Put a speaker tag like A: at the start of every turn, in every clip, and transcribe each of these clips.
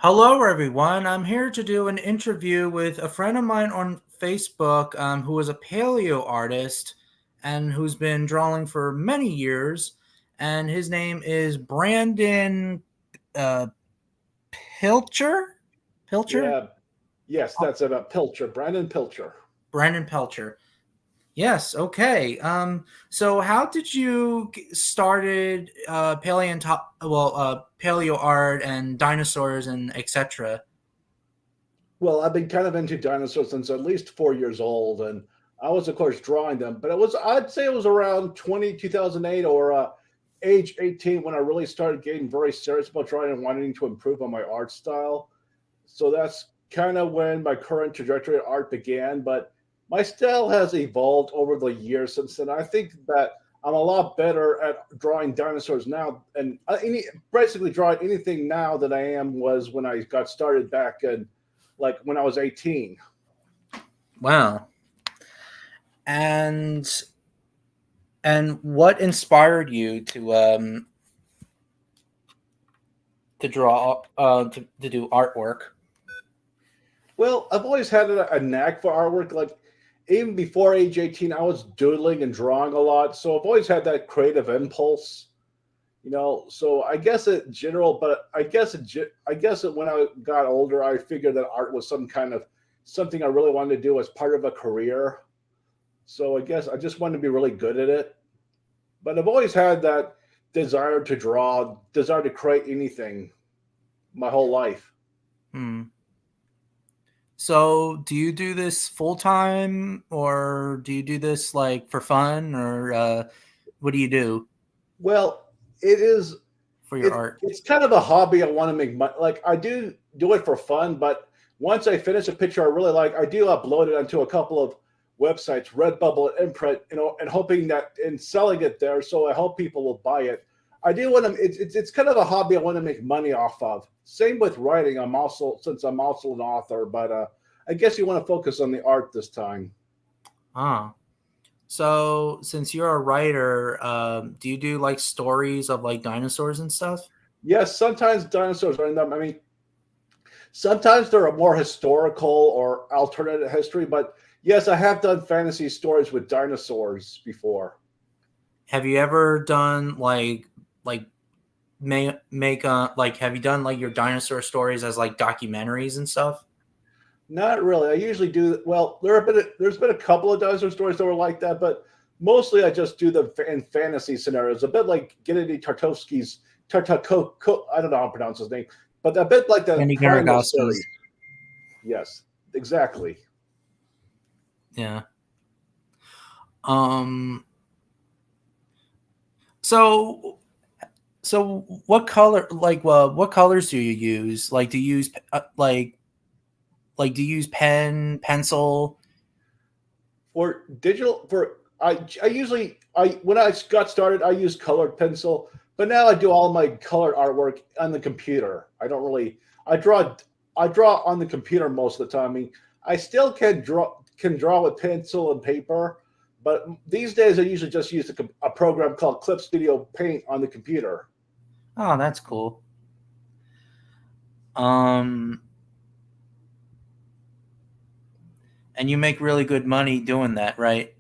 A: Hello, everyone. I'm here to do an interview with a friend of mine on Facebook who is a paleo artist and who's been drawing for many years. And his name is Brandon uh, Pilcher. Pilcher?
B: Yeah, yes, that's it. Pilcher, Brandon Pilcher.
A: Brandon Pilcher. Yes. Okay. So, how did you started paleo art and dinosaurs and etc.?
B: Well, I've been kind of into dinosaurs since at least 4 years old, and I was, of course, drawing them. But I'd say it was around 2008 or age 18 when I really started getting very serious about drawing and wanting to improve on my art style. So that's kind of when my current trajectory of art began. But my style has evolved over the years since then. I think that I'm a lot better at drawing dinosaurs now, and basically drawing anything now than I am was when I got started back in, like when I was 18.
A: Wow. And what inspired you to draw to do artwork?
B: Well, I've always had a knack for artwork. Like even before age 18, I was doodling and drawing a lot. So I've always had that creative impulse. So I guess it general, but I guess it when I got older, I figured that art was some kind of something I really wanted to do as part of a career. So I guess I just wanted to be really good at it. But I've always had that desire to draw, desire to create anything my whole life.
A: Hmm. So, do you do this full time, or do you do this like for fun, or what do you do
B: Well, it is
A: for your art?
B: it's kind of a hobby I want to make money. Like I do it for fun, but once I finish a picture I really like, I do upload it onto a couple of websites, Redbubble and Imprint, and hoping that in selling it there, so I hope people will buy it. I do want to. It's kind of a hobby I want to make money off of. Same with writing. I'm also an author, but I guess you want to focus on the art this time.
A: Ah. So, since you're a writer, do you do like stories of like dinosaurs and stuff?
B: Yes, sometimes dinosaurs are in them. I mean, sometimes they're a more historical or alternative history, but yes, I have done fantasy stories with dinosaurs before.
A: Have you ever done like make like have you done like your dinosaur stories as like documentaries and stuff?
B: Not really. I usually do well. There's been a couple of dinosaur stories that were like that, but mostly I just do them in fantasy scenarios. A bit like Gennady Tartovsky's Tartako. I don't know how to pronounce his name, but a bit like the
A: Andy
B: Primal
A: Garagowski's.
B: series. Yes, exactly.
A: Yeah. Um. So what color what colors do you use? Like do you use do you use pen, pencil?
B: For digital, for I usually I when I got started, I used colored pencil, but now I do all my colored artwork on the computer. I don't really I draw on the computer most of the time. I mean, I still can draw with pencil and paper, but these days I usually just use a program called Clip Studio Paint on the computer.
A: Oh, that's cool. Um, and you make really good money doing that, right?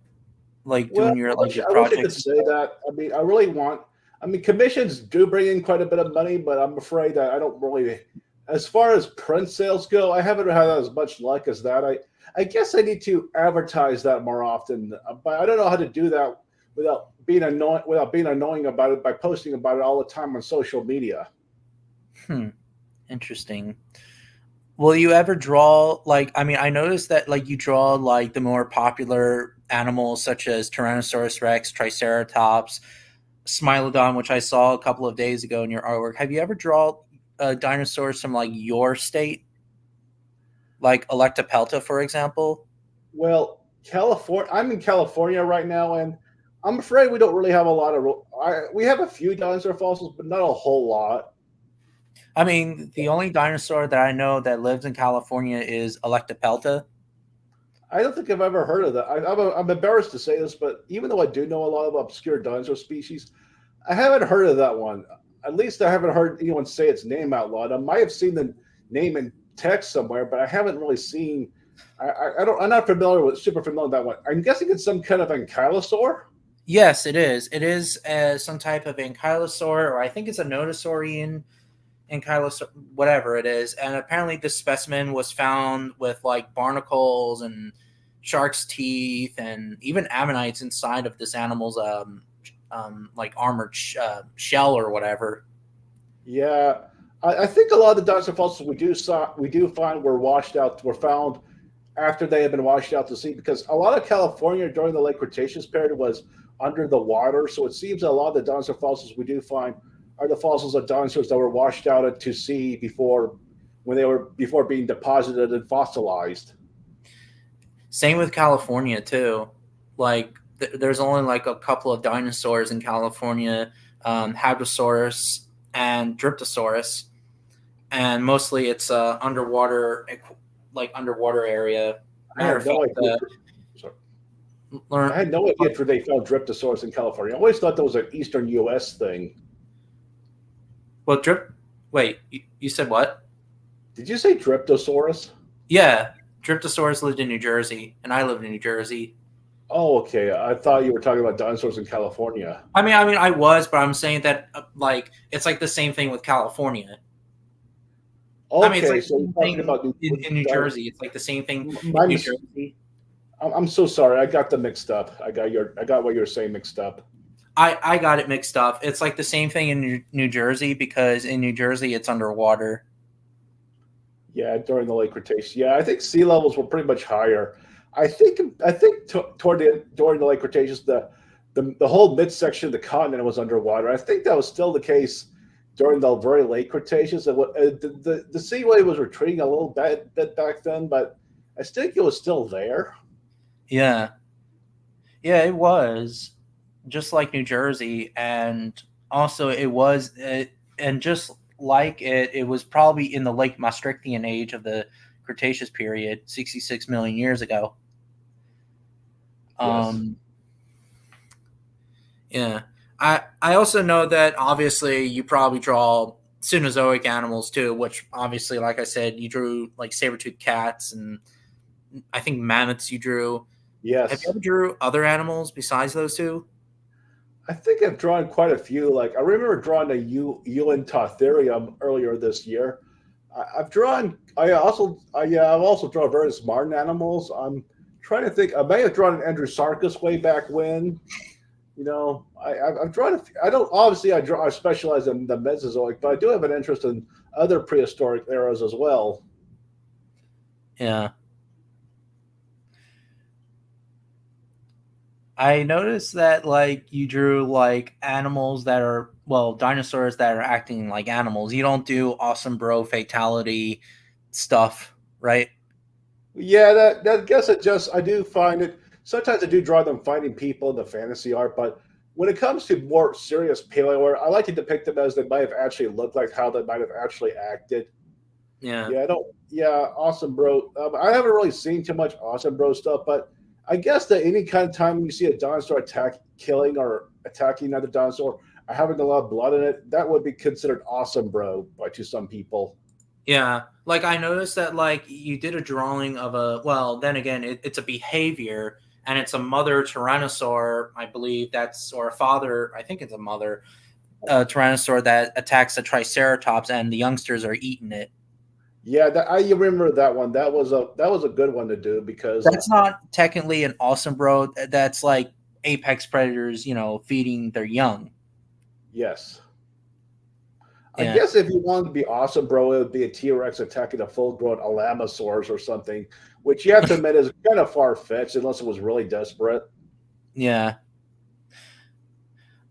A: Like
B: Well,
A: doing your
B: I wish I could
A: projects and
B: say
A: stuff.
B: that. I mean, I really want. I mean, commissions do bring in quite a bit of money, but I'm afraid that I don't really. As far as print sales go, I haven't had as much luck as that. I guess I need to advertise that more often, but I don't know how to do that without being annoying about it by posting about it all the time on social media.
A: Hmm, interesting. Will you ever draw like I mean I noticed that like you draw like the more popular animals such as Tyrannosaurus Rex, Triceratops, Smilodon, which I saw a couple of days ago in your artwork. Have you ever drawn dinosaurs from like your state, like Electopelta, for example?
B: Well, California. I'm in California right now, and I'm afraid we don't really have a lot of. We have a few dinosaur fossils, but not a whole lot.
A: I mean, the only dinosaur that I know that lives in California is Electopelta.
B: I don't think I've ever heard of that. I'm embarrassed to say this, but even though I do know a lot of obscure dinosaur species, I haven't heard of that one. At least I haven't heard anyone say its name out loud. I might have seen name in text somewhere, but I haven't really seen. I don't. I'm not familiar with super familiar with that one. I'm guessing it's some kind of ankylosaur.
A: Yes, it is. It is some type of ankylosaur, or I think it's a nodosaurian ankylosaur, whatever it is. And apparently, this specimen was found with like barnacles and shark's teeth, and even ammonites inside of this animal's like armored shell or whatever.
B: Yeah, I think a lot of the dinosaur fossils we do find were found after they had been washed out to sea because a lot of California during the late Cretaceous period was under the water. So it seems that a lot of the dinosaur fossils we do find are the fossils of dinosaurs that were washed out to sea before being deposited and fossilized.
A: Same with California too. Like there's only like a couple of dinosaurs in California, Hadrosaurus and Dryptosaurus, and mostly it's underwater, like underwater area.
B: I had no idea. Sorry. I had no idea where they found Dryptosaurus in California. I always thought that was an Eastern U.S. thing.
A: Well, Wait, you said what?
B: Did you say Dryptosaurus?
A: Yeah, Dryptosaurus lived in New Jersey, and I lived in New Jersey.
B: Oh, okay. I thought you were talking about dinosaurs in California.
A: I mean, I was, but I'm saying that like it's like the same thing with California.
B: Okay,
A: I mean, it's like
B: so you're talking about
A: in New Jersey. It's like the same thing in
B: New
A: Jersey.
B: I'm so sorry. I got them mixed up. I got what you were saying mixed up.
A: I got it mixed up. It's like the same thing in New Jersey because in New Jersey it's underwater.
B: Yeah, during the late Cretaceous. Yeah, I think sea levels were pretty much higher. I think during the late Cretaceous, the whole midsection of the continent was underwater. I think that was still the case during the very late Cretaceous. The seaway was retreating a little bit back then, but I think it was still there.
A: Yeah, yeah, it was just like New Jersey, and also it was, and just like it was probably in the late Maastrichtian age of the Cretaceous period, 66 million years ago.
B: Yes.
A: Yeah. I also know that obviously you probably draw Cenozoic animals too, which obviously, like I said, you drew like saber-toothed cats and I think mammoths you drew. Have
B: Yes.
A: you ever drew other animals besides those two?
B: I think I've drawn quite a few. Like I remember drawing a tyrannotheruim earlier this year. I've drawn. I've also drawn various marine animals. I'm trying to think. I may have drawn an Andrewsarchus way back when. I've drawn. I don't obviously. I specialize in the Mesozoic, but I do have an interest in other prehistoric eras as well.
A: Yeah. I noticed that like you drew like animals that are dinosaurs that are acting like animals. You don't do awesome bro fatality stuff, right?
B: Yeah, that guess it just I do find it sometimes I do draw them fighting people in the fantasy art, but when it comes to more serious paleo art, I like to depict them as they might have actually looked like how they might have actually acted.
A: Yeah.
B: Yeah, I don't. Yeah, awesome, bro. I haven't really seen too much awesome, bro stuff, but I guess that any kind of time you see a dinosaur killing or attacking another dinosaur, or having a lot of blood in it, that would be considered awesome, bro, to some people.
A: Yeah. Like I noticed that like you did a drawing of then again it's a behavior and it's a mother tyrannosaur, I believe or a father, I think it's a mother tyrannosaur that attacks a triceratops and the youngsters are eating it.
B: Yeah, I remember that one. That was a good one to do because
A: That's not technically an awesome bro. That's like apex predators, feeding their young.
B: yes. I
A: Yeah.
B: guess if you wanted to be awesome, bro, it would be a T-Rex attacking a full-grown Alamosaurus or something, which you have to admit is kind of far-fetched unless it was really desperate.
A: Yeah.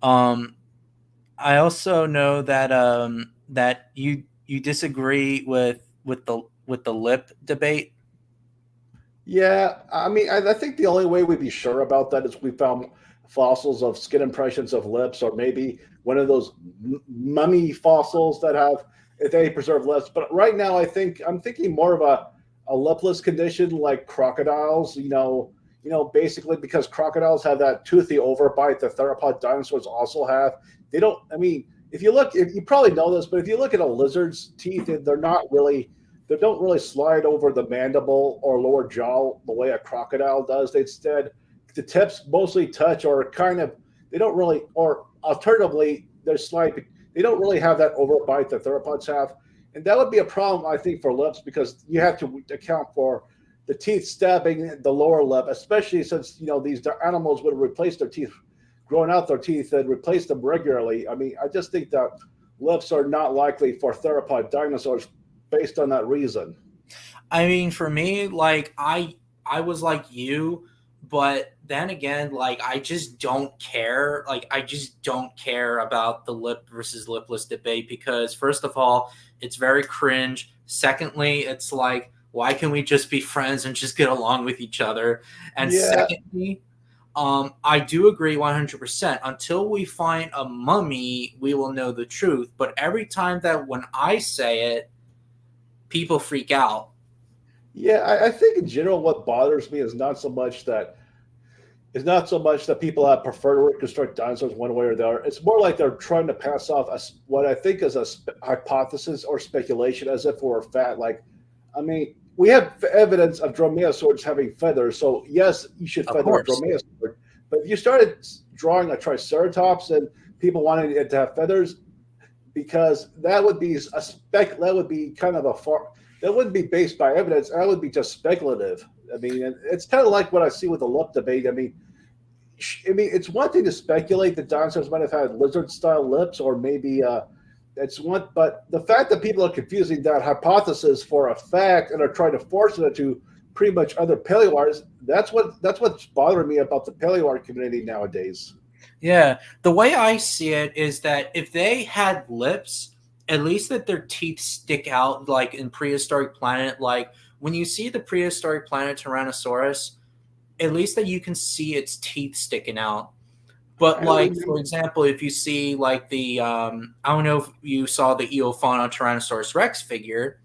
A: I also know that that you disagree with the lip debate.
B: Yeah, I mean, I think the only way we'd be sure about that is we found fossils of skin impressions of lips, or maybe one of those mummy fossils that have if they preserve lips. But right now, I'm thinking more of a lipless condition like crocodiles. Basically because crocodiles have that toothy overbite that theropod dinosaurs also have. They don't. I mean, if you probably know this, but if you look at a lizard's teeth, they're not really they don't really slide over the mandible or lower jaw the way a crocodile does. Instead, the tips mostly touch or kind of they don't really, or alternatively, they're slide. They don't really have that overbite that theropods have, and that would be a problem I think for lips because you have to account for the teeth stabbing the lower lip, especially since these animals would replace their teeth, growing out their teeth and replace them regularly. I mean, I just think that lips are not likely for theropod dinosaurs based on that reason.
A: I mean, for me, like I was like you, but then again, like I just don't care. Like I just don't care about the lip versus lipless debate because first of all, it's very cringe. Secondly, it's like why can we just be friends and just get along with each other? And
B: Yeah,
A: secondly, I do agree 100%. Until we find a mummy, we will know the truth. But every time that when I say it, people freak out.
B: yeah. I think in general, what bothers me is not so much that people have prefer to reconstruct dinosaurs one way or the other. It's more like they're trying to pass off what I think is a hypothesis or speculation as if we're fat. Like, I mean, we have evidence of dromaeosaurs having feathers, so yes, you should
A: Of
B: feather a
A: course.
B: dromaeosaur. But if you started drawing a triceratops and people wanted it to have feathers, because that would be that would be kind of a far that wouldn't be based by evidence. That would be just speculative. I mean, it's kind of like what I see with the lip debate. I mean, it's one thing to speculate that dinosaurs might have had lizard-style lips, or maybe it's one. But the fact that people are confusing that hypothesis for a fact and are trying to force it into pretty much other paleoarts, that's what's bothering me about the paleoart community nowadays.
A: Yeah, the way I see it is that if they had lips, at least that their teeth stick out, like in prehistoric planet. Like when you see the prehistoric planet Tyrannosaurus, at least that you can see its teeth sticking out. But
B: I don't
A: like
B: remember.
A: for example, if you see like the I don't know if you saw the Eofauna Tyrannosaurus Rex figure,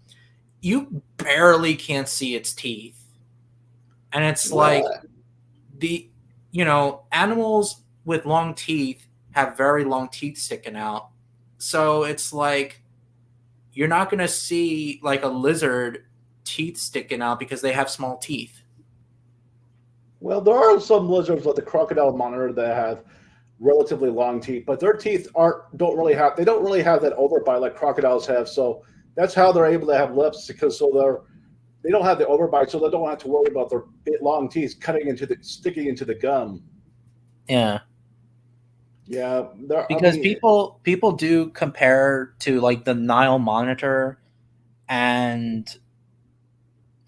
A: you barely can't see its teeth, and it's like
B: Well,
A: the animals with long teeth have very long teeth sticking out, so it's like you're not going to see like a lizard teeth sticking out because they have small teeth.
B: well, there are some lizards like the crocodile monitor that have relatively long teeth, but their teeth aren't don't really have they don't really have that overbite like crocodiles have. So that's how they're able to have lips because they don't have the overbite, so they don't have to worry about their long teeth cutting into the sticking into the gum.
A: Yeah,
B: Yeah, I
A: because
B: mean,
A: people do compare to like the Nile monitor and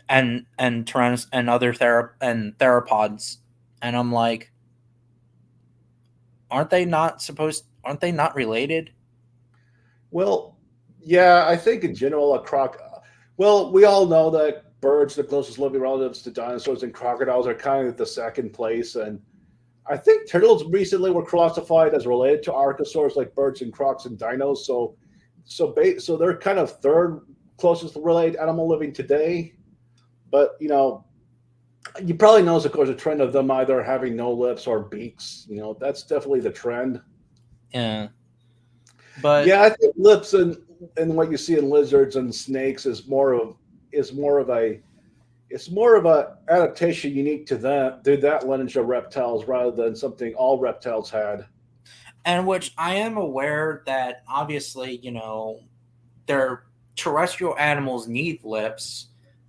A: tyrannos and other theropods, and I'm like, aren't they not related?
B: well, yeah, I think in general a croc. Well, we all know that birds, the closest living relatives to dinosaurs, and crocodiles are kind of at the second place, and I think turtles recently were classified as related to archosaurs, like birds and crocs and dinos. So they're kind of third closest related animal living today. But you probably notice, of course, a trend of them either having no lips or beaks. That's definitely the trend.
A: Yeah, but
B: Yeah, I think lips and what you see in lizards and snakes is more of a it's more of a adaptation unique to that lineage of reptiles rather than something all reptiles had.
A: and which I am aware that obviously their terrestrial animals need lips,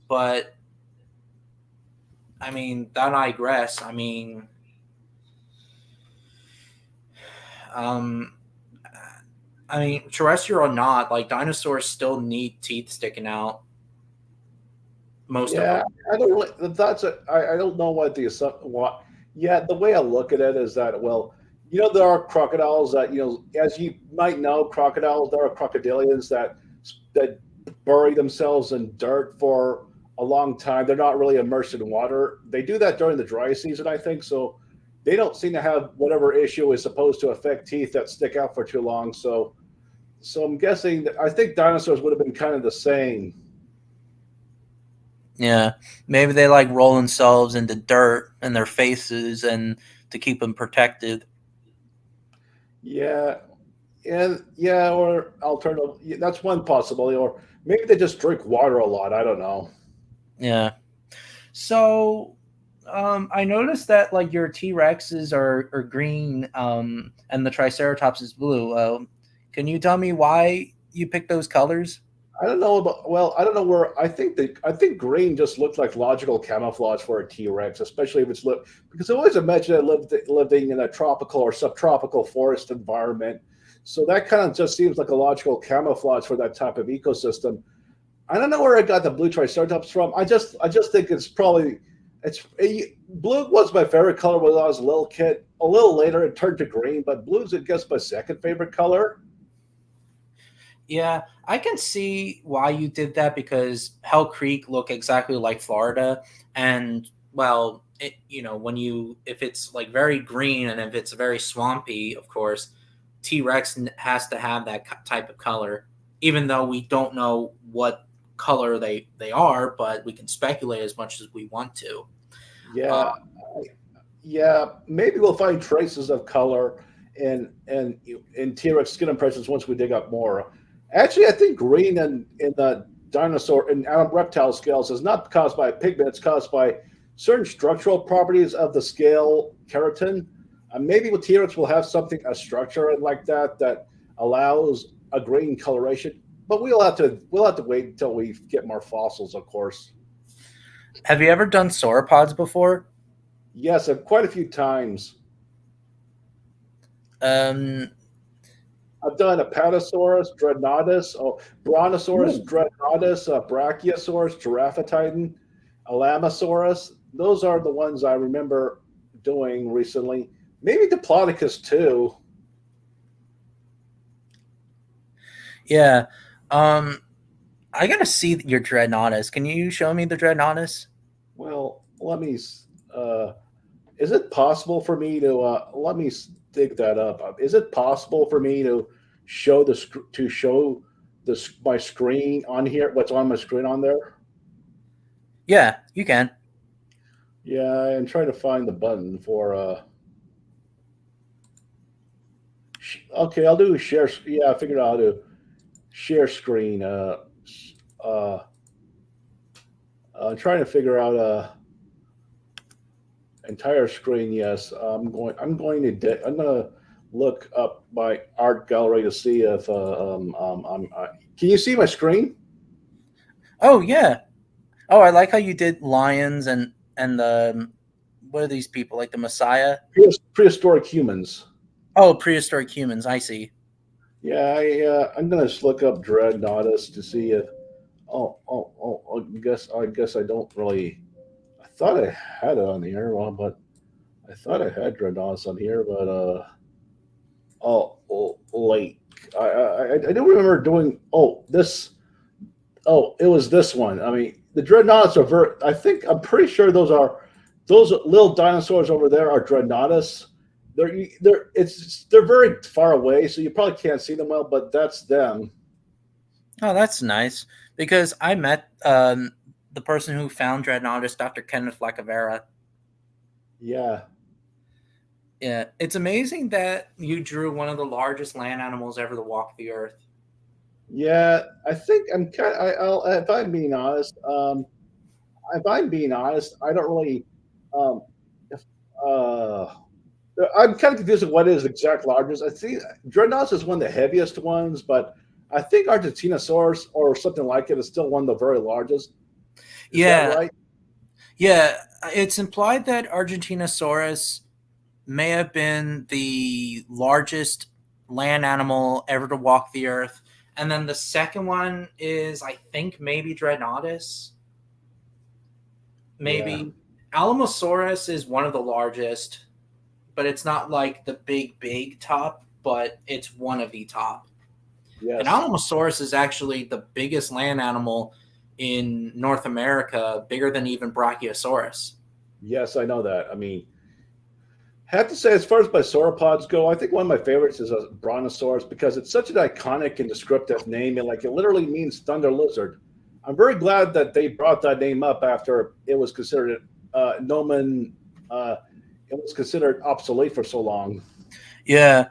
A: but I mean that I digress. Um, I mean terrestrial or not, like dinosaurs still need teeth sticking out. Most of
B: Yeah,
A: them.
B: I don't really. I don't know what what. Yeah, the way I look at it is that there are crocodiles that as you might know, crocodiles there are crocodilians that bury themselves in dirt for a long time. They're not really immersed in water. They do that during the dry season, I think. So they don't seem to have whatever issue is supposed to affect teeth that stick out for too long. So I'm guessing that I think dinosaurs would have been kind of the same.
A: Yeah, maybe they like roll themselves into dirt in their faces and to keep them protected.
B: Yeah, And yeah, or alternative. That's one possibility. Or maybe they just drink water a lot. I don't know.
A: Yeah. So, I noticed that like your T Rexes are green, and the Triceratops is blue. Can you tell me why you picked those colors?
B: I don't know about. Well, I don't know where. I think green just looks like logical camouflage for a T Rex, especially if it's because I always imagine it living in a tropical or subtropical forest environment. So that kind of just seems like a logical camouflage for that type of ecosystem. I don't know where I got the blue triceratops from. I just think it's probably blue was my favorite color when I was a little kid. A little later, it turned to green, but blue's I guess my second favorite color.
A: Yeah, I can see why you did that because Hell Creek look exactly like Florida, and well, when you if it's like very green and if it's very swampy, of course, T Rex has to have that type of color, even though we don't know what color they are, but we can speculate as much as we want to.
B: Yeah,
A: Um,
B: yeah. Maybe we'll find traces of color in T Rex skin impressions once we dig up more. Actually, I think green in the dinosaur and reptile scales is not caused by pigment. It's caused by certain structural properties of the scale keratin. Maybe with T Rex we'll have something a structure like that allows a green coloration. But we'll have to wait until we get more fossils, of course.
A: have you ever done sauropods before?
B: Yes, quite a few times.
A: Um,
B: I've done Apatosaurus, Dreadnoughtus, Brontosaurus, Dreadnoughtus, Brachiosaurus, Giraffatitan, Alamosaurus. Those are the ones I remember doing recently. Maybe Diplodocus too.
A: yeah. Um, I gotta see your Dreadnoughtus. Can you show me the Dreadnoughtus?
B: Well, let me. Uh, is it possible for me to let me dig that up? Is it possible for me to show my screen on here? What's on my screen on there?
A: Yeah, you can.
B: Yeah, I'm trying to find the button for okay, I'll do share. Yeah, I figured out how to share screen. Uh, I'm trying to figure out entire screen. Yes, I'm going to. I'm going to look up my art gallery to see if can you see my screen?
A: Oh yeah. Oh, I like how you did lions and the what are these people like the Messiah?
B: Prehistoric humans.
A: Oh, prehistoric humans. I see.
B: Yeah, I'm gonna just look up Dreadnoughtus to see if. I guess I don't really. I thought I had it on here, well, but I thought I had Dreadnoughtus on here, but like I don't remember doing. It was this one. I mean, the Dreadnoughtus are very. I'm pretty sure those little dinosaurs over there are Dreadnoughtus. They're very far away, so you probably can't see them well, but that's them.
A: Oh, that's nice because I met the person who found Dreadnoughtus, Dr. Kenneth Lacavera.
B: Yeah.
A: Yeah, it's amazing that you drew one of the largest land animals ever to walk the earth.
B: Yeah, I think I'm kind. I'll if I'm being honest. If I'm being honest, I don't really. Um, if I'm kind of confused with what is exact largest. I think Dreadnoughtus is one of the heaviest ones, but I think Argentinosaurus or something like it is still one of the very largest. Is that
A: Yeah,
B: right?
A: yeah. It's implied that Argentinosaurus may have been the largest land animal ever to walk the earth. And then the second one is, I think, maybe Dreadnoughtus.
B: Yeah.
A: Maybe Alamosaurus is one of the largest, but it's not like the big top, but it's one of the top. And
B: Yes.
A: Alamosaurus is actually the biggest land animal in North America, bigger than even Brachiosaurus.
B: Yes, I know that. I mean, have to say, as far as my sauropods go, I think one of my favorites is a brontosaurus because it's such an iconic and descriptive name, and like it literally means thunder lizard. I'm very glad that they brought that name up after it was considered nomen. It was considered obsolete for so long.
A: Yeah,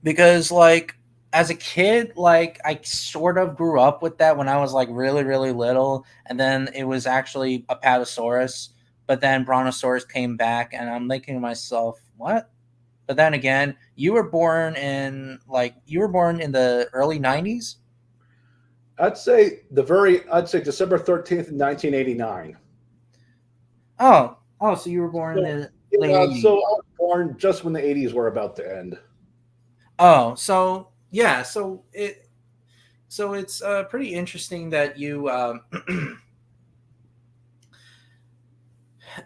A: because like as a kid, like I sort of grew up with that when I was like really, really little, and then it was actually Apatosaurus, but then Brontosaurus came back, and I'm thinking to myself, what? But then again, you were born in the early '90s.
B: I'd say December 13th, 1989.
A: Oh, so you were born in
B: So
A: the late
B: yeah, so
A: '80s.
B: I was born just when the 80s were about to end.
A: Oh, so yeah, so it's pretty interesting that you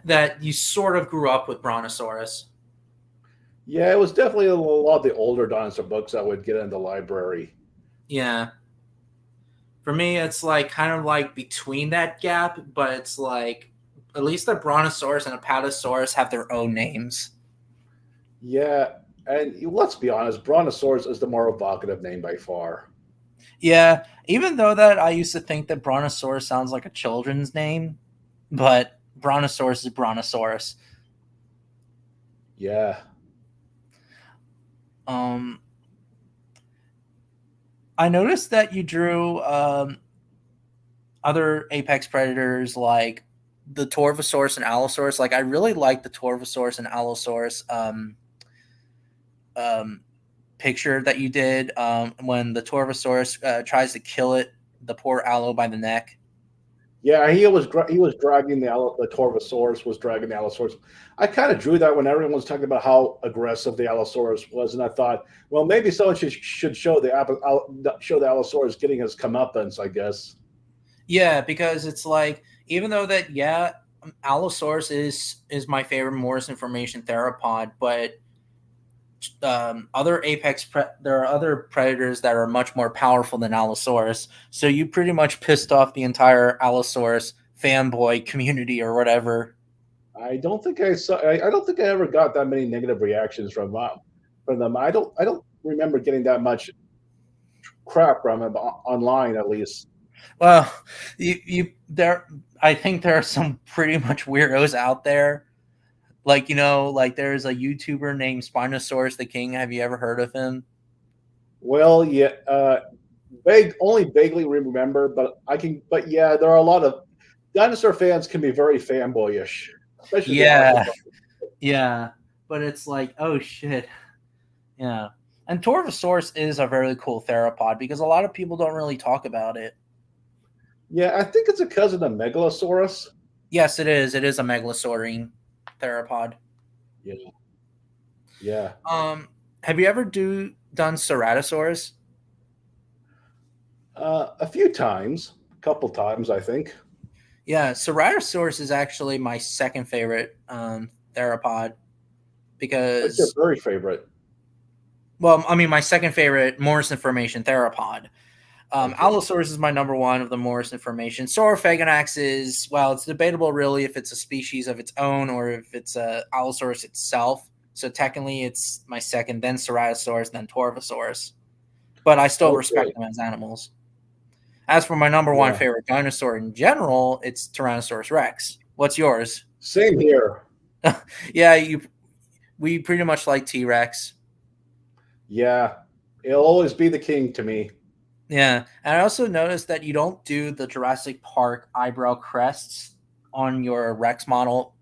A: that you sort of grew up with Brontosaurus.
B: Yeah, it was definitely a lot of the older dinosaur books I would get in the library.
A: Yeah. For me, it's like kind of like between that gap, but it's like at least the Brontosaurus and Apatosaurus have their own names.
B: Yeah, and let's be honest, Brontosaurus is the more evocative name by far.
A: Yeah, even though that I used to think that Brontosaurus sounds like a children's name, but Brontosaurus is Brontosaurus.
B: Yeah.
A: Um, I noticed that you drew other apex predators like the Torvosaurus and Allosaurus. Like I really like the Torvosaurus and Allosaurus um, picture that you did when the Torvosaurus tries to kill it, the poor Allo by the neck.
B: Yeah, he was dragging the Torvosaurus was dragging the Allosaurus. I kind of drew that when everyone was talking about how aggressive the Allosaurus was, and I thought, well, maybe someone should show show the Allosaurus getting his comeuppance. I guess.
A: Yeah, because it's like even though that Allosaurus is my favorite Morrison formation theropod, but there are other predators that are much more powerful than Allosaurus. So you pretty much pissed off the entire Allosaurus fanboy community or whatever.
B: I don't think I saw. I don't think I ever got that many negative reactions from them. I don't remember getting that much crap from them online, at least.
A: Well, you there. I think there are some pretty much weirdos out there. Like like there's a YouTuber named Spinosaurus the King. Have you ever heard of him?
B: Well, yeah, only vaguely remember, but I can. But yeah, there are a lot of dinosaur fans can be very fanboyish, especially the
A: Yeah,
B: Arthropod.
A: yeah. But it's like, oh shit, yeah. And Torvosaurus is a very cool theropod because a lot of people don't really talk about it.
B: Yeah, I think it's a cousin of Megalosaurus.
A: Yes, it is. It is a megalosaurine theropod.
B: Yeah, yeah.
A: Have you ever done Ceratosaurus?
B: A few times, a couple times, I think.
A: Yeah, Ceratosaurus is actually my second favorite theropod
B: What's your
A: because,
B: very favorite?
A: well, I mean, my second favorite Morrison formation theropod.
B: Okay.
A: Allosaurus is my number one of the Morrison formation. Saurophaganax is, well, it's debatable really if it's a species of its own or if it's a Allosaurus itself. So technically, it's my second, then Ceratosaurus, then Torvosaurus. But I still respect
B: Okay.
A: them as animals. As for my number one
B: Yeah.
A: favorite dinosaur in general, it's Tyrannosaurus Rex. What's yours?
B: Same here.
A: Yeah, we pretty much like T Rex.
B: Yeah. It'll always be the king to me.
A: Yeah, and I also noticed that you don't do the Jurassic Park eyebrow crests on your Rex model.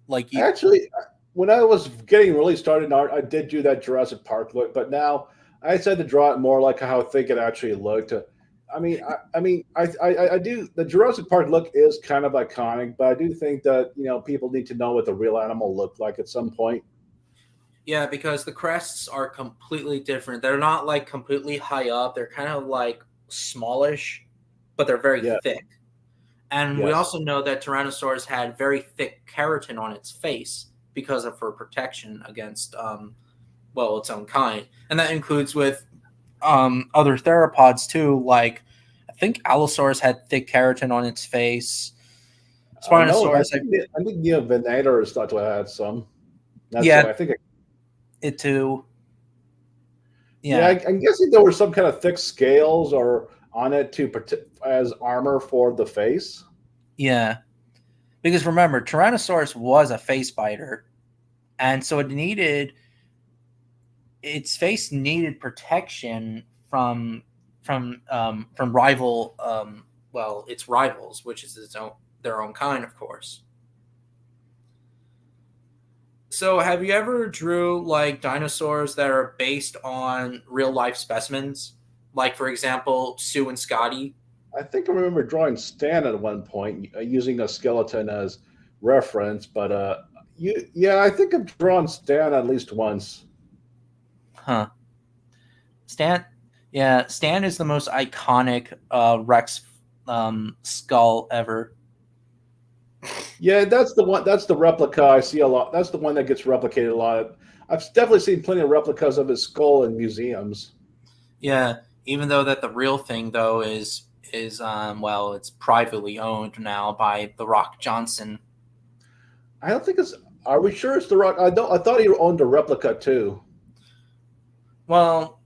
A: Like you,
B: Actually, when I was getting really started in art, I did do that Jurassic Park look, but now I decided to draw it more like how I think it actually looked. I do. The Jurassic Park look is kind of iconic, but I do think that people need to know what the real animal looked like at some point.
A: yeah, because the crests are completely different. They're not like completely high up. They're kind of like smallish, but they're very
B: Yeah.
A: thick. And we
B: Yes.
A: also know that Tyrannosaurus had very thick keratin on its face because of for protection against, well, its own kind, and that includes with other theropods too. Like I think Allosaurus had thick keratin on its face.
B: No,
A: Spinosaurus,
B: I think Venator is thought to have had some. That's
A: yeah,
B: why I think.
A: it too.
B: Yeah,
A: Yeah,
B: I'm guessing there were some kind of thick scales or on it to as armor for the face.
A: yeah. Because remember, Tyrannosaurus was a face biter, and so its face needed protection from from rival well, its rivals, which is their own kind, of course. So, have you ever drew like dinosaurs that are based on real life specimens? Like, for example, Sue and Scotty.
B: I think I remember drawing Stan at one point using a skeleton as reference, but yeah, I think I've drawn Stan at least once.
A: Huh. Stan, yeah, Stan is the most iconic Rex skull ever.
B: Yeah, that's the one. That's the replica I see a lot. That's the one that gets replicated a lot. I've definitely seen plenty of replicas of his skull in museums.
A: Yeah, even though that the real thing though is well, it's privately owned now by The Rock Johnson.
B: I don't think it's. Are we sure it's the Rock? I don't. I thought he owned a replica too.
A: Well,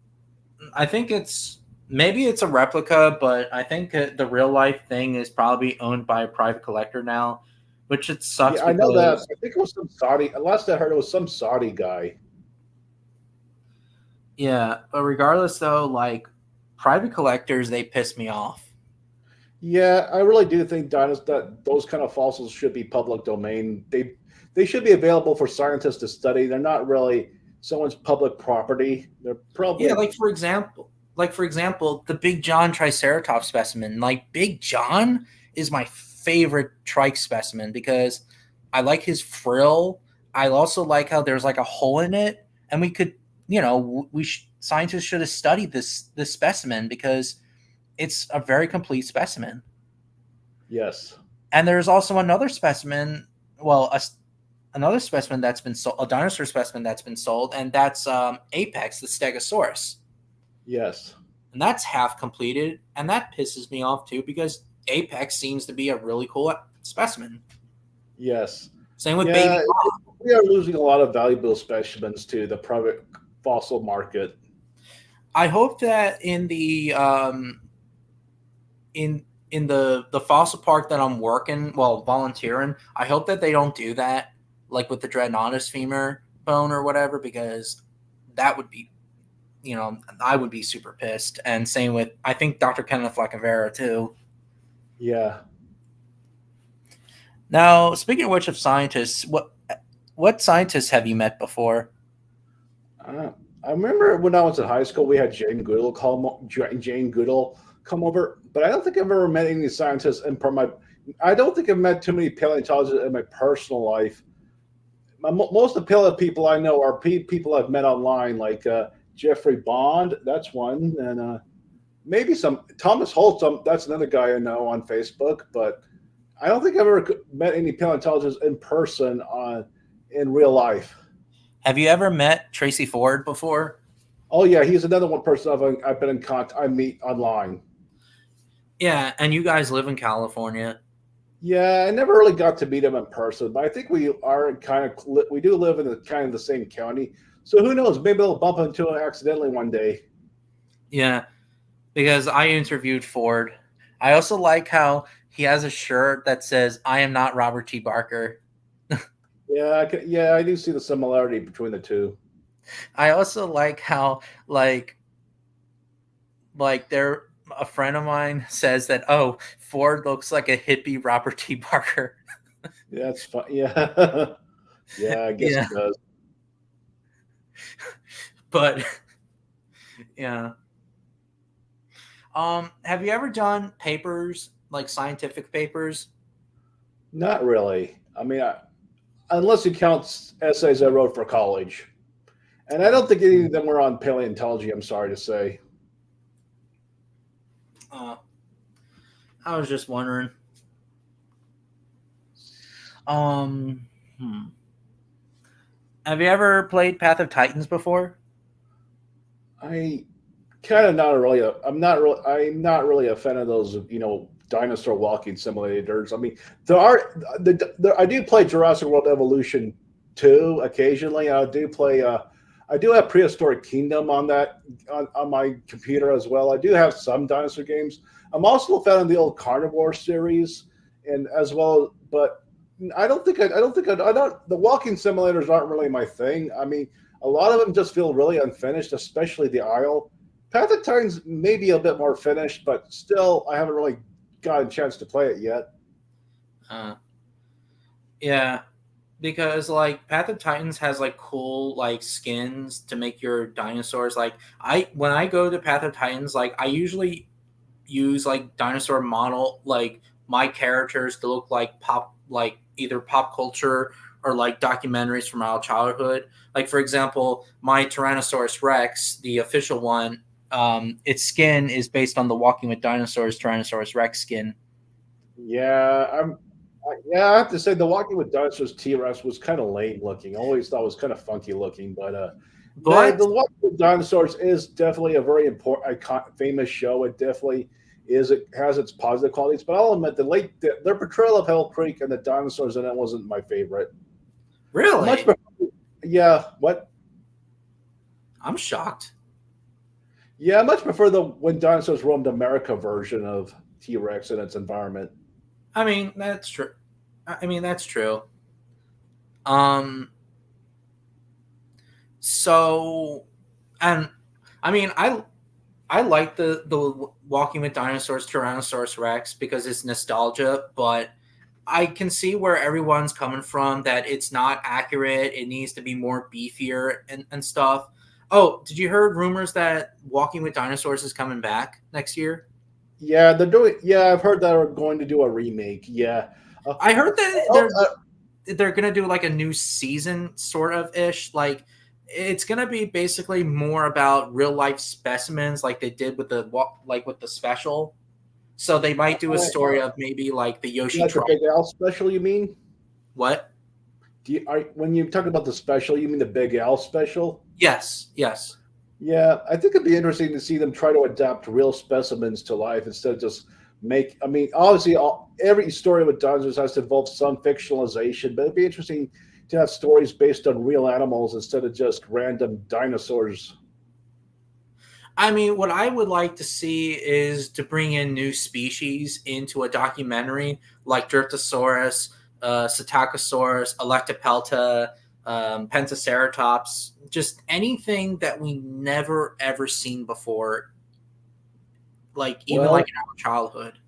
A: I think it's maybe it's a replica, but I think the real life thing is probably owned by a private collector now, which it sucks
B: Yeah, I know that.
A: because
B: I think it was some Saudi. Last I heard, it was some Saudi guy.
A: yeah. But regardless, though, like private collectors, they piss me off.
B: Yeah, I really do think that those kind of fossils should be public domain. They should be available for scientists to study. They're not really someone's public property. They're
A: Yeah,
B: probably
A: like for example, the Big John Triceratops specimen. Like Big John is my favorite trike specimen because I like his frill. I also like how there's like a hole in it, and we could, scientists should have studied this specimen because it's a very complete specimen.
B: yes,
A: And there's also another specimen, well, another specimen that's been sold, a dinosaur specimen that's been sold, and that's Apex, the Stegosaurus.
B: yes,
A: And that's half completed, and that pisses me off too because Apex seems to be a really cool specimen.
B: yes.
A: Same with
B: Yeah,
A: Baby.
B: we are losing a lot of valuable specimens to the private fossil market.
A: I hope that in the fossil park that I'm working, well, volunteering, I hope that they don't do that, like with the Dreadnoughtus femur bone or whatever, because that would be, I would be super pissed. And same with, I think Dr. Kenneth Lacavera too.
B: Yeah.
A: Now, speaking of which, of scientists, what scientists have you met before?
B: Uh, I remember when I was in high school, we had Jane Goodall come over, but I don't think I've ever met any scientists I don't think I've met too many paleontologists in my personal life. Most of the paleo people I know are people I've met online, like Jeffrey Bond. That's one, and maybe some Thomas Holt. That's another guy I know on Facebook, but I don't think I've ever met any paleontologists in person in real life.
A: Have you ever met Tracy Ford before?
B: Oh yeah, he's another one person I've been in contact. I meet online.
A: Yeah, and you guys live in California.
B: Yeah, I never really got to meet him in person, but I think we do live in the kind of the same county. So who knows? Maybe I'll bump into him accidentally one day.
A: Yeah, because I interviewed Ford. I also like how he has a shirt that says "I am not Robert T. Barker."
B: Yeah, I do see the similarity between the two.
A: I also like how they're a friend of mine says that, oh, Ford looks like a hippie Robert T. Barker.
B: Yeah, that's fun. Yeah, yeah, I guess
A: Yeah,
B: it does.
A: but yeah. Have you ever done papers like scientific papers?
B: Not really. I mean, unless you count essays I wrote for college, and I don't think any of them were on paleontology. I'm sorry to say.
A: Uh, I was just wondering. Um, hmm. Have you ever played Path of Titans before?
B: I kind of not really. I'm not really a fan of those. Dinosaur walking simulators. I mean, I do play Jurassic World Evolution 2 occasionally. I do have Prehistoric Kingdom on my computer as well. I do have some dinosaur games. I'm also a fan of the old Carnivore series, and as well, but I don't. The walking simulators aren't really my thing. I mean, a lot of them just feel really unfinished, especially the Isle. Path of Titans maybe a bit more finished, but still, I haven't really gotten a chance to play it yet.
A: Uh, yeah, because like Path of Titans has like cool like skins to make your dinosaurs. Like I when I go to Path of Titans, like I usually use like dinosaur model like my characters to look like either pop culture or like documentaries from our childhood. Like for example, my Tyrannosaurus Rex, the official one, its skin is based on the Walking with Dinosaurs Tyrannosaurus Rex skin.
B: Yeah, yeah, I have to say the Walking with Dinosaurs T-Rex was kind of lame looking. I always thought it was kind of funky looking, but
A: But
B: the Walking with Dinosaurs is definitely a very important, famous show. It definitely is. It has its positive qualities, but I'll admit their portrayal of Hell Creek and the dinosaurs in it wasn't my favorite. I much
A: really,
B: prefer, yeah, what?
A: I'm shocked.
B: Yeah, I much prefer the When Dinosaurs Roamed America version of T-Rex and its environment.
A: I mean, that's true. I mean, that's true. Um, so, and I mean, I like the Walking with Dinosaurs Tyrannosaurus Rex because it's nostalgia, but I can see where everyone's coming from that it's not accurate. It needs to be more beefier and stuff. Oh, did you heard rumors that Walking with Dinosaurs is coming back next year?
B: Yeah, they're doing. Yeah, I've heard they're going to do a remake. Yeah.
A: I heard that
B: Oh,
A: they're gonna do like a new season sort of ish. Like it's gonna be basically more about real life specimens, like they did with with the special. So they might do a story of maybe like the Yoshi
B: like the
A: tribe.
B: Big Al special, you mean?
A: What?
B: When you talk about the special, you mean the Big Al special?
A: Yes, yes.
B: Yeah, I think it'd be interesting to see them try to adapt real specimens to life instead of just make. I mean, obviously, every story with dinosaurs has to involve some fictionalization, but it'd be interesting to have stories based on real animals instead of just random dinosaurs.
A: I mean, what I would like to see is to bring in new species into a documentary, like Dryptosaurus, Psittacosaurus, Electopelta, Pentaceratops, just anything that we never ever seen before, like even like
B: Well,
A: in our childhood.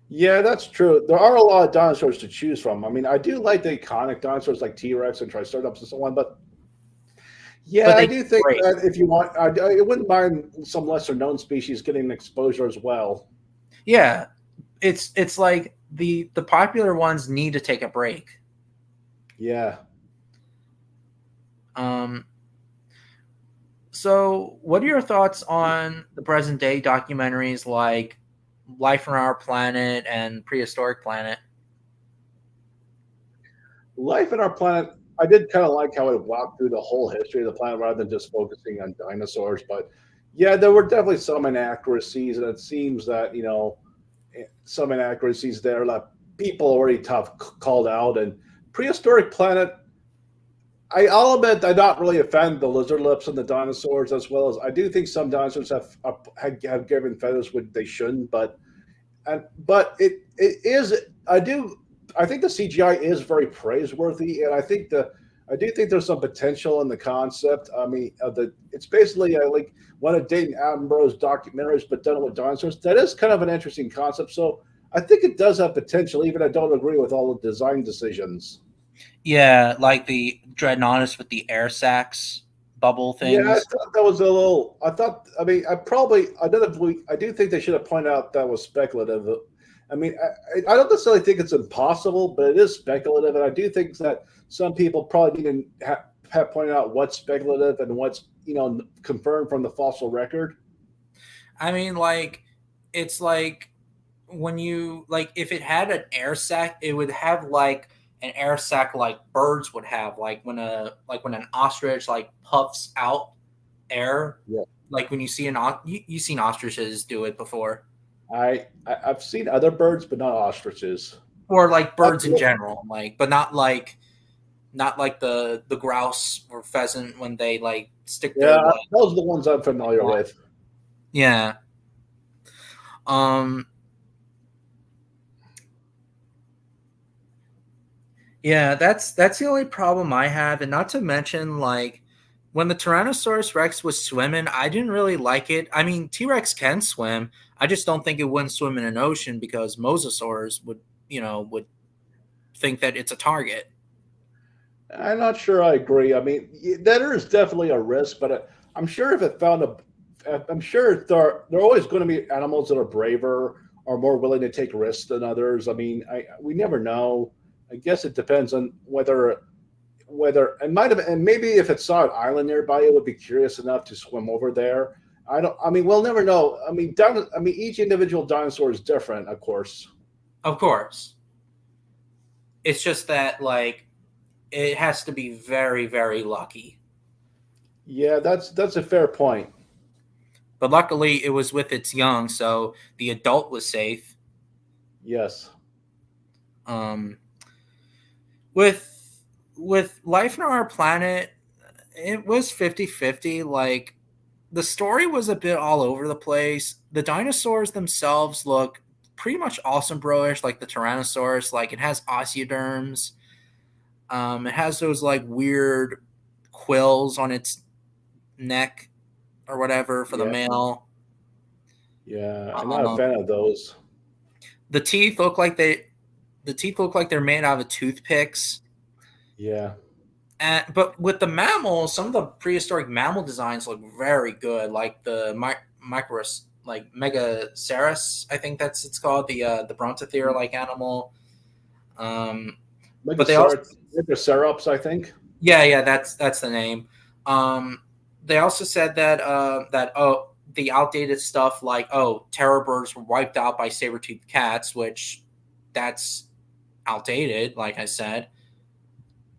B: yeah, that's true. There are a lot of dinosaurs to choose from. I mean, I do like the iconic dinosaurs like T Rex and Triceratops and so on, but yeah,
A: But
B: I
A: they
B: do think
A: break.
B: that if you want, I wouldn't mind some lesser known species getting exposure as well.
A: Yeah, it's like the popular ones need to take a break.
B: Yeah.
A: Um, So, what are your thoughts on the present day documentaries like Life on Our Planet and Prehistoric Planet?
B: Life in our planet, I did kind of like how it walked through the whole history of the planet rather than just focusing on dinosaurs. But yeah, there were definitely some inaccuracies, and it seems that, some inaccuracies there that people already tough called out. And Prehistoric Planet, I'll admit I'm not really a fan of the lizard lips and the dinosaurs, as well as I do think some dinosaurs have given feathers when they shouldn't. But it is I think the CGI is very praiseworthy, and I do think there's some potential in the concept. I mean, it's basically like one of Dayton Attenborough's documentaries, but done with dinosaurs. That is kind of an interesting concept. So I think it does have potential, even if I don't agree with all the design decisions.
A: Yeah, like the Dreadnoughtus with the air sacs bubble
B: Yeah, I
A: things.
B: thought that was a little. I thought. I mean, I do think they should have pointed out that was speculative. I mean, I don't necessarily think it's impossible, but it is speculative, and I do think that some people probably need to have pointed out what's speculative and what's confirmed from the fossil record.
A: I mean, like it's like when you like if it had an air sac, it would have like an air sac like birds would have, like when an ostrich like puffs out air,
B: Yeah,
A: like when you see you've seen ostriches do it before.
B: I've seen other birds, but not ostriches.
A: Or like
B: I,
A: birds in general, like but not like the grouse or pheasant when they like stick their
B: yeah,
A: like
B: those are the ones I'm familiar with.
A: yeah. Um yeah, that's the only problem I have, and not to mention like when the Tyrannosaurus Rex was swimming, I didn't really like it. I mean, T Rex can swim. I just don't think it wouldn't swim in an ocean because mosasaurs would think that it's a target.
B: I'm not sure I agree. I mean, there is definitely a risk, but I'm sure if it found a, I'm sure there are always going to be animals that are braver or more willing to take risks than others. I mean, we never know. I guess it depends on whether it might have, and maybe if it saw an island nearby, it would be curious enough to swim over there. I don't. I mean, we'll never know. I mean, each individual dinosaur is different, of course.
A: Of course. It's just that like it has to be very, very lucky.
B: Yeah, that's a fair point.
A: But luckily it was with its young, so the adult was safe.
B: Yes.
A: Um with with life on our planet, it was 50-50. Like the story was a bit all over the place. The dinosaurs themselves look pretty much awesome bro-ish, like the Tyrannosaurus. Like it has osteoderms. It has those like weird quills on its neck or whatever for the
B: Yeah.
A: male.
B: Yeah. I'm not a
A: Um,
B: fan of those.
A: the teeth look like they're made out of toothpicks.
B: Yeah.
A: And but with the mammals, some of the prehistoric mammal designs look very good, like the micros, like Megaceras, I think it's called, the Brontothera like animal. But they also,
B: Megacerops, I think.
A: yeah, that's the name. They also said that the outdated stuff like terror birds were wiped out by saber-toothed cats, which that's outdated, like I said,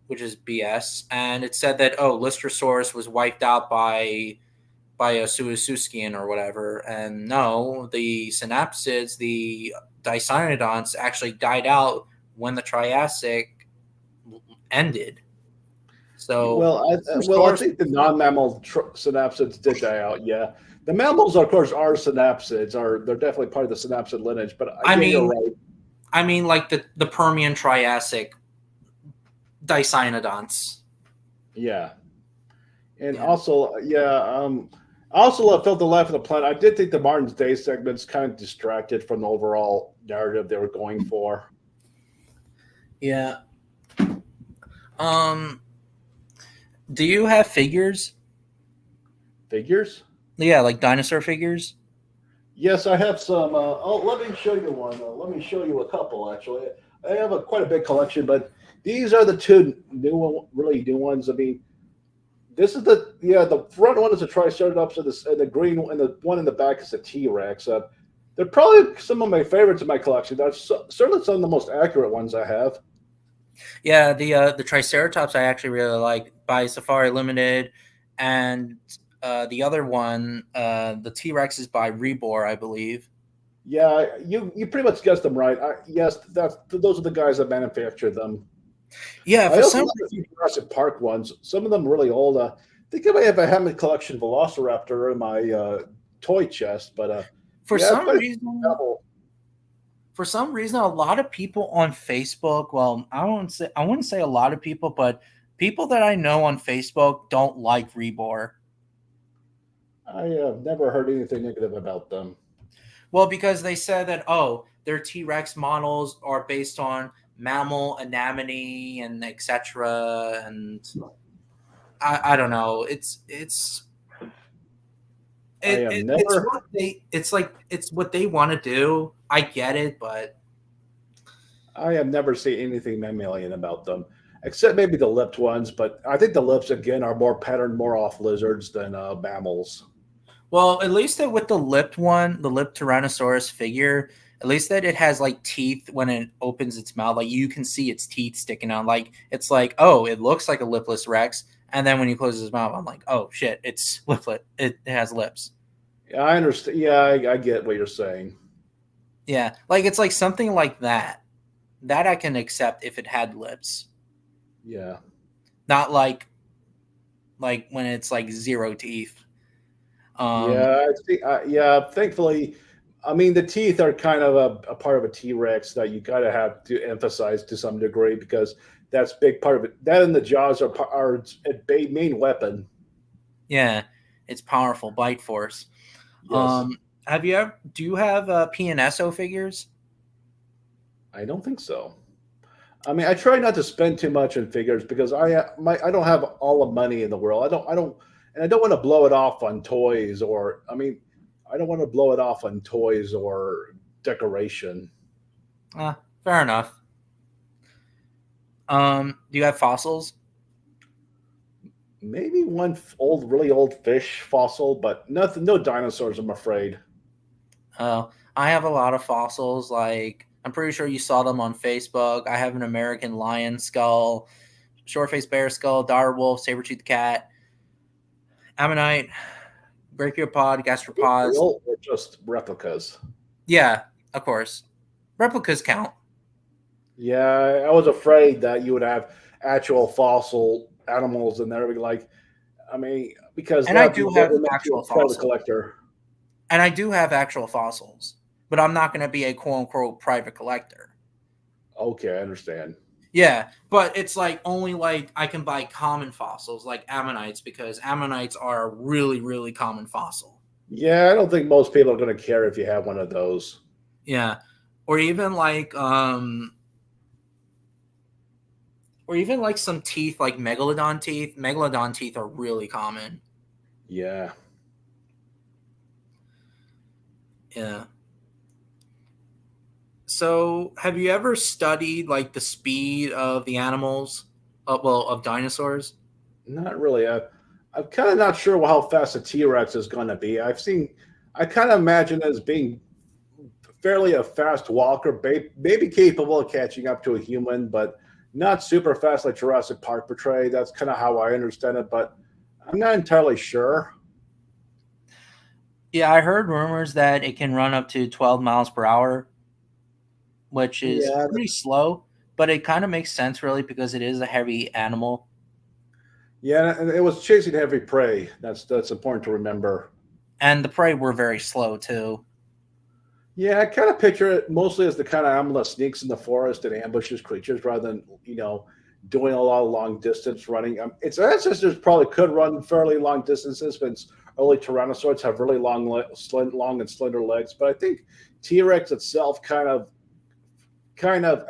A: which is BS. And it said that Lystrosaurus was wiped out by a Suisuskian or whatever. And no, the synapsids, the Dicynodonts, actually died out when the Triassic ended. So
B: I think the non-mammal synapsids did die out. Yeah, the mammals, of course, are synapsids. They're definitely part of the synapsid lineage. But
A: I
B: yeah, you're
A: mean,
B: right.
A: like the Permian Triassic Dicynodonts.
B: Yeah, and
A: Yeah.
B: also, yeah, I also felt the life of the planet. I did think the Martin's Day segments kind of distracted from the overall narrative they were going for.
A: Yeah. Um. Do you have figures?
B: Figures?
A: Yeah, like dinosaur figures.
B: Yes, I have some. Let me show you one. Let me show you a couple. Actually, I have quite a big collection, but these are the two really new ones. I mean, this is the front one is a Triceratops, and the green and the one in the back is a T Rex. They're probably some of my favorites in my collection. That's certainly some of the most accurate ones I have.
A: Yeah, the Triceratops I actually really like by Safari Limited, and the other one, the T Rex is by Rebor, I believe.
B: Yeah, you pretty much guessed them right. Yes, those are the guys that manufactured them.
A: Yeah,
B: I
A: for
B: also
A: some
B: like a few Jurassic Park ones. Some of them really old. I think I may have a Hammond collection Velociraptor in my toy chest, but
A: for
B: yeah,
A: some
B: quite a
A: reason
B: couple.
A: for some reason a lot of people on Facebook, well, I wouldn't say a lot of people, but people that I know on Facebook don't like Rebor.
B: I have never heard anything negative about them.
A: Well, because they said that their T Rex models are based on mammal anatomy and etc. And I don't know.
B: I have
A: It's
B: never,
A: what it's what they want to do. I get it, but
B: I have never seen anything mammalian about them, except maybe the lipped ones. But I think the lips again are more patterned more off lizards than mammals.
A: well, at least that with the lipped one, the lipped Tyrannosaurus figure, at least that it has like teeth when it opens its mouth. Like you can see its teeth sticking out. Like it's like, oh, it looks like a lipless Rex. And then when he closes his mouth, I'm like, oh shit, it's liplet. It has lips.
B: Yeah, I understand. Yeah, I get what you're saying.
A: Yeah. Like it's like something like that. That I can accept if it had lips.
B: Yeah.
A: Not like when it's like zero teeth. Um
B: Yeah, I see. Yeah, thankfully, I mean the teeth are kind of a part of a T Rex that you gotta have to emphasize to some degree because that's big part of it. That and the jaws are its main weapon.
A: Yeah, it's powerful bite force.
B: Yes.
A: Have you ever? Do you have PNSO figures?
B: I don't think so. I mean, I try not to spend too much on figures because I don't have all the money in the world. And I don't want to blow it off on toys or I mean, I don't want to blow it off on toys or decoration.
A: Fair enough. Do you have fossils?
B: Maybe one really old fish fossil, but nothing, no dinosaurs. I'm afraid.
A: I have a lot of fossils. Like I'm pretty sure you saw them on Facebook. I have an American lion skull, short-faced bear skull, dire wolf, saber-toothed cat, ammonite, brachiopod, gastropods.
B: Real or just replicas?
A: Yeah, of course. Replicas count.
B: Yeah, I was afraid that you would have actual fossil animals in there. Like, I mean, because
A: And I
B: that
A: do
B: would
A: have
B: make you
A: actual
B: a private
A: fossils.
B: collector.
A: And I do have actual fossils. But I'm not going to be a quote unquote private collector.
B: Okay, I understand.
A: Yeah, but it's like only like I can buy common fossils like ammonites because ammonites are a really, really common fossil.
B: Yeah, I don't think most people are going to care if you have one of those.
A: Yeah. Or even like some teeth like megalodon teeth. Megalodon teeth are really common.
B: Yeah.
A: Yeah. So, have you ever studied like the speed of the animals? Of dinosaurs?
B: Not really. I'm kind of not sure how fast a T Rex is going to be. I kind of imagine it as being fairly a fast walker, maybe capable of catching up to a human, but not super fast like Jurassic Park portrayed. That's kind of how I understand it, but I'm not entirely sure.
A: Yeah, I heard rumors that it can run up to 12 miles per hour, which is
B: Yeah,
A: pretty slow, but it kind of makes sense really because it is a heavy animal.
B: yeah, and it was chasing heavy prey. That's important to remember.
A: And the prey were very slow too.
B: Yeah, I kind of picture it mostly as the kind of animal that sneaks in the forest and ambushes creatures rather than doing a lot of long distance running. Its ancestors probably could run fairly long distances, but early tyrannosaurs have really long and slender legs. But I think T Rex itself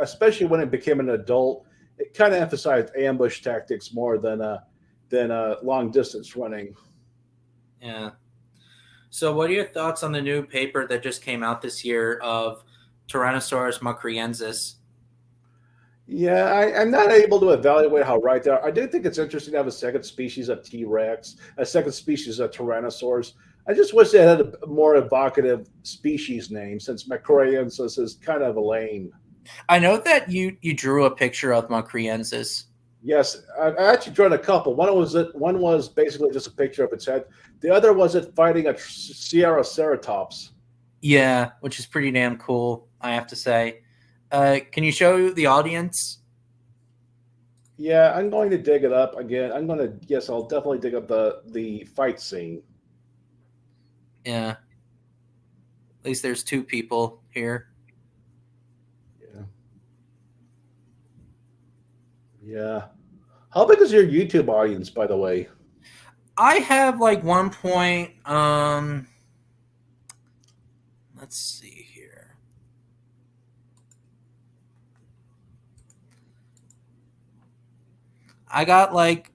B: especially when it became an adult, it kind of emphasized ambush tactics more than long distance running.
A: Yeah. So, what are your thoughts on the new paper that just came out this year of Tyrannosaurus macraensis?
B: Yeah, I'm not able to evaluate how right they are. I do think it's interesting to have a second species of T Rex, a second species of Tyrannosaurs. I just wish they had a more evocative species name since Macroiensis is kind of lame.
A: I know that you drew a picture of macraensis.
B: Yes, I actually drawn a couple. One was basically just a picture of its head. The other was it fighting a Sierra Ceratops.
A: Yeah, which is pretty damn cool, I have to say. Can you show the audience?
B: Yeah, I'm going to dig it up again. Yes, I'll definitely dig up the fight scene.
A: Yeah, at least there's two people here.
B: Yeah. Yeah. How big is your YouTube audience, by the way?
A: I have like one point. Let's see here. I got like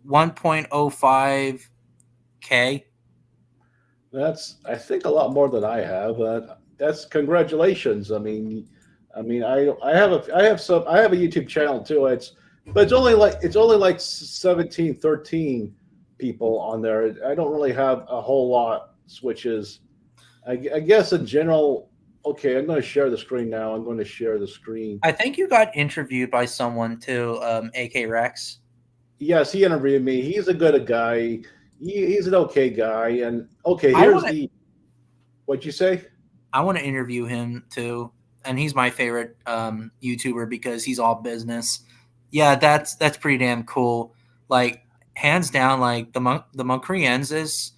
A: 1.05K.
B: I think a lot more than I have. That's congratulations. I have a YouTube channel too. But it's only like 17, 13 people on there. I don't really have a whole lot, which is, I guess in general. Okay, I'm going to share the screen now. I'm going to share the screen.
A: I think you got interviewed by someone too, AK Rex.
B: Yes, he interviewed me. He's a good guy. He's an okay guy. And okay,
A: I
B: here's
A: want to
B: the what'd you say?
A: I want to interview him too, and he's my favorite YouTuber because he's all business. Yeah, that's pretty damn cool. Like hands down, like the Moncriensis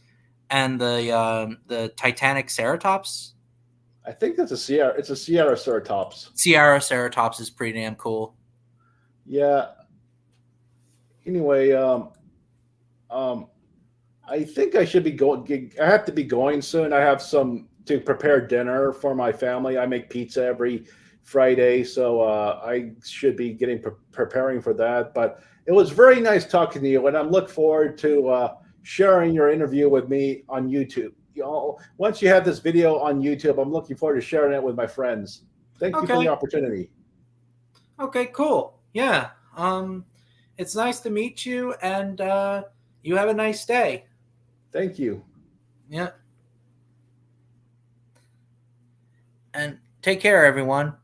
A: and the Titanic Ceratops.
B: I think that's a Sierra. It's a Sierra Ceratops.
A: Sierra Ceratops is pretty damn cool.
B: Yeah. Anyway, I think I should be going. I have to be going soon. I have some to prepare dinner for my family. I make pizza every Friday, so I should be getting preparing for that. But it was very nice talking to you, and I'm look forward to sharing your interview with me on YouTube. You know, once you have this video on YouTube, I'm looking forward to sharing it with my friends. Thank you for the
A: Okay.
B: opportunity.
A: Okay, cool. Yeah. It's nice to meet you, and you have a nice day.
B: Thank you.
A: Yeah. And take care, everyone.